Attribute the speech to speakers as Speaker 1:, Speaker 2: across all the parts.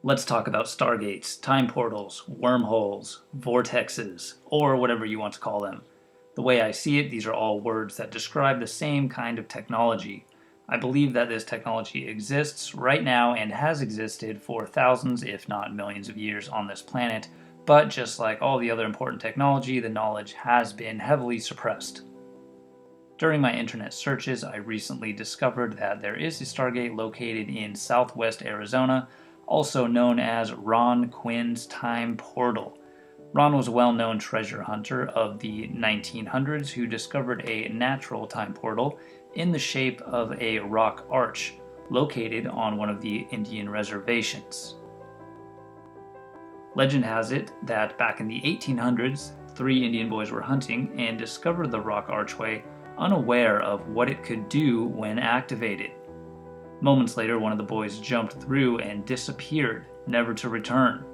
Speaker 1: Let's talk about stargates, time portals, wormholes, vortexes, or whatever you want to call them. The way I see it, these are all words that describe the same kind of technology. I believe that this technology exists right now and has existed for thousands, if not millions of years on this planet, but just like all the other important technology, the knowledge has been heavily suppressed. During my internet searches, I recently discovered that there is a Stargate located in southwest Arizona, also known as Ron Quinn's Time Portal. Ron was a well-known treasure hunter of the 1900s who discovered a natural time portal in the shape of a rock arch located on one of the Indian reservations. Legend has it that back in the 1800s, three Indian boys were hunting and discovered the rock archway unaware of what it could do when activated. Moments later, one of the boys jumped through and disappeared, never to return.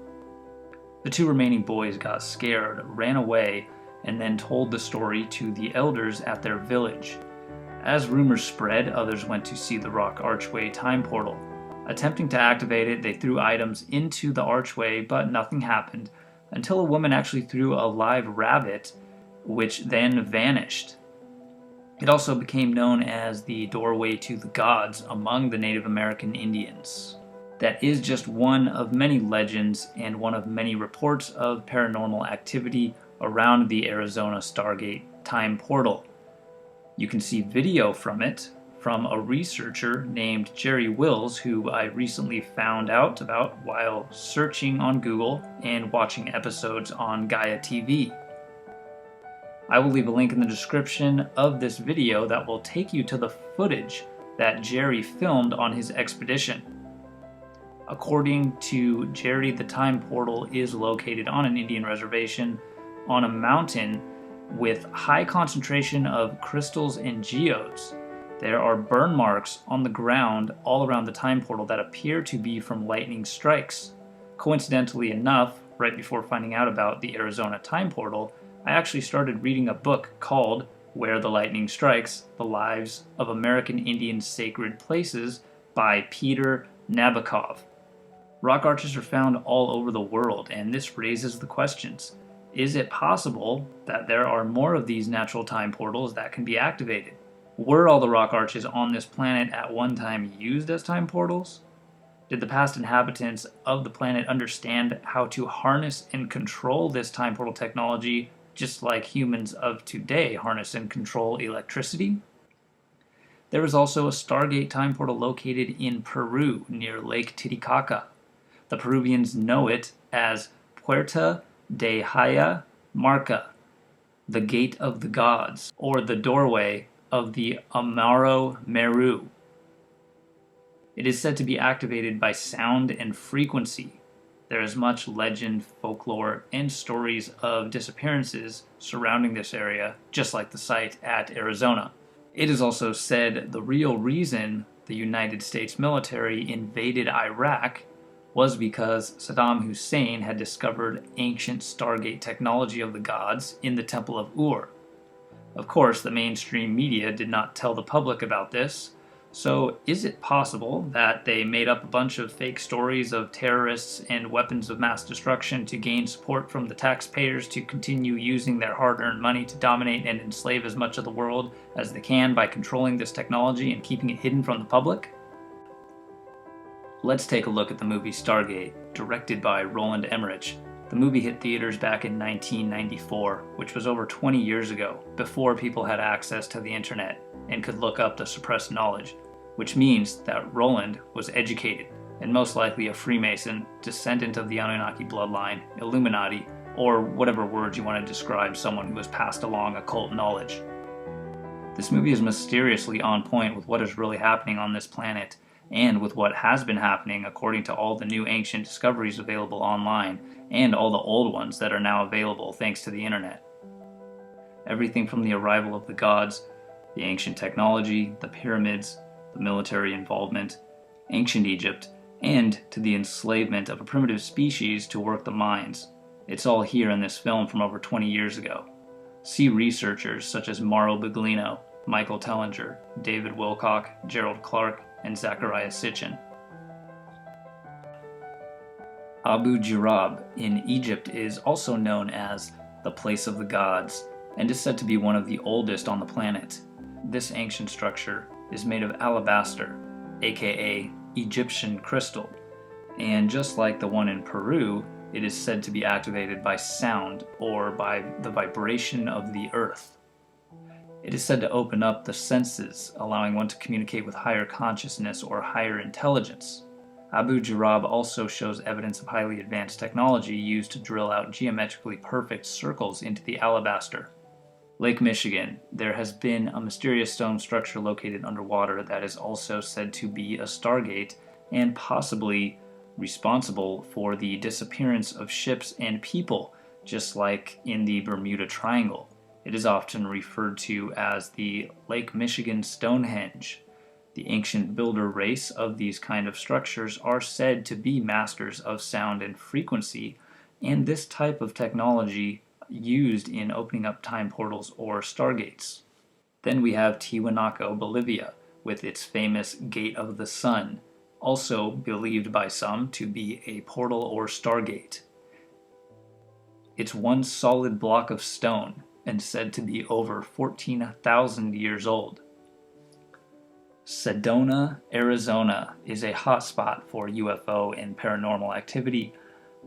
Speaker 1: The two remaining boys got scared, ran away, and then told the story to the elders at their village. As rumors spread, others went to see the rock archway time portal. Attempting to activate it, they threw items into the archway, but nothing happened until a woman actually threw a live rabbit, which then vanished. It also became known as the doorway to the gods among the Native American Indians. That is just one of many legends and one of many reports of paranormal activity around the Arizona Stargate time portal. You can see video from it from a researcher named Jerry Wills, who I recently found out about while searching on Google and watching episodes on Gaia TV. I will leave a link in the description of this video that will take you to the footage that Jerry filmed on his expedition. According to Jerry, the time portal is located on an Indian reservation on a mountain with high concentration of crystals and geodes. There are burn marks on the ground all around the time portal that appear to be from lightning strikes. Coincidentally enough, right before finding out about the Arizona time portal, I actually started reading a book called Where the Lightning Strikes: The Lives of American Indian Sacred Places by Peter Nabokov. Rock arches are found all over the world, and this raises the questions. Is it possible that there are more of these natural time portals that can be activated? Were all the rock arches on this planet at one time used as time portals? Did the past inhabitants of the planet understand how to harness and control this time portal technology just like humans of today harness and control electricity? There is also a Stargate time portal located in Peru near Lake Titicaca. The Peruvians know it as Puerta de Haya Marca, the Gate of the Gods, or the Doorway of the Amaro Meru. It is said to be activated by sound and frequency. There is much legend, folklore, and stories of disappearances surrounding this area, just like the site at Arizona. It is also said the real reason the United States military invaded Iraq was because Saddam Hussein had discovered ancient Stargate technology of the gods in the Temple of Ur. Of course, the mainstream media did not tell the public about this, so is it possible that they made up a bunch of fake stories of terrorists and weapons of mass destruction to gain support from the taxpayers to continue using their hard-earned money to dominate and enslave as much of the world as they can by controlling this technology and keeping it hidden from the public? Let's take a look at the movie Stargate, directed by Roland Emmerich. The movie hit theaters back in 1994, which was over 20 years ago, before people had access to the internet and could look up the suppressed knowledge, which means that Roland was educated, and most likely a Freemason, descendant of the Anunnaki bloodline, Illuminati, or whatever words you want to describe someone who has passed along occult knowledge. This movie is mysteriously on point with what is really happening on this planet, and with what has been happening according to all the new ancient discoveries available online, and all the old ones that are now available thanks to the internet. Everything from the arrival of the gods, the ancient technology, the pyramids, the military involvement, ancient Egypt, and to the enslavement of a primitive species to work the mines. It's all here in this film from over 20 years ago. See researchers such as Mauro Buglino, Michael Tellinger, David Wilcock, Gerald Clark, and Zachariah Sitchin. Abu Ghurab in Egypt is also known as the Place of the Gods and is said to be one of the oldest on the planet. This ancient structure is made of alabaster, aka Egyptian crystal, and just like the one in Peru, it is said to be activated by sound or by the vibration of the earth. It is said to open up the senses, allowing one to communicate with higher consciousness or higher intelligence. Abu Ghurab also shows evidence of highly advanced technology used to drill out geometrically perfect circles into the alabaster. Lake Michigan. There has been a mysterious stone structure located underwater that is also said to be a Stargate and possibly responsible for the disappearance of ships and people, just like in the Bermuda Triangle. It is often referred to as the Lake Michigan Stonehenge. The ancient builder race of these kind of structures are said to be masters of sound and frequency, and this type of technology used in opening up time portals or stargates. Then we have Tiwanaku, Bolivia, with its famous Gate of the Sun, also believed by some to be a portal or stargate. It's one solid block of stone and said to be over 14,000 years old. Sedona, Arizona is a hotspot for UFO and paranormal activity.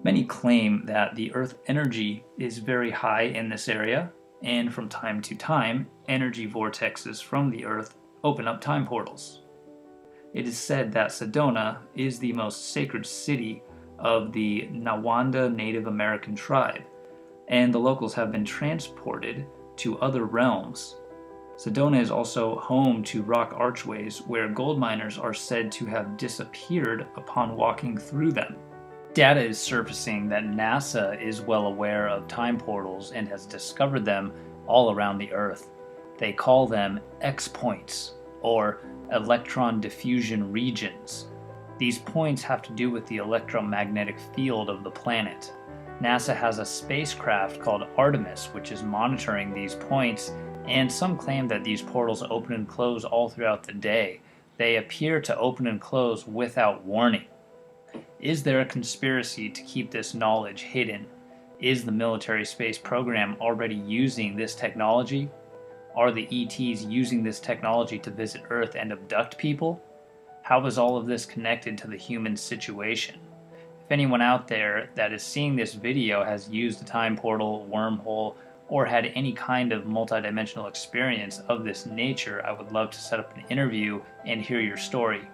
Speaker 1: Many claim that the Earth energy is very high in this area, and from time to time, energy vortexes from the Earth open up time portals. It is said that Sedona is the most sacred city of the Nawanda Native American tribe, and the locals have been transported to other realms. Sedona is also home to rock archways where gold miners are said to have disappeared upon walking through them. Data is surfacing that NASA is well aware of time portals and has discovered them all around the Earth. They call them X-points, or electron diffusion regions. These points have to do with the electromagnetic field of the planet. NASA has a spacecraft called Artemis, which is monitoring these points, and some claim that these portals open and close all throughout the day. They appear to open and close without warning. Is there a conspiracy to keep this knowledge hidden? Is the military space program already using this technology? Are the ETs using this technology to visit Earth and abduct people? How is all of this connected to the human situation? If anyone out there that is seeing this video has used a time portal, wormhole, or had any kind of multidimensional experience of this nature, I would love to set up an interview and hear your story.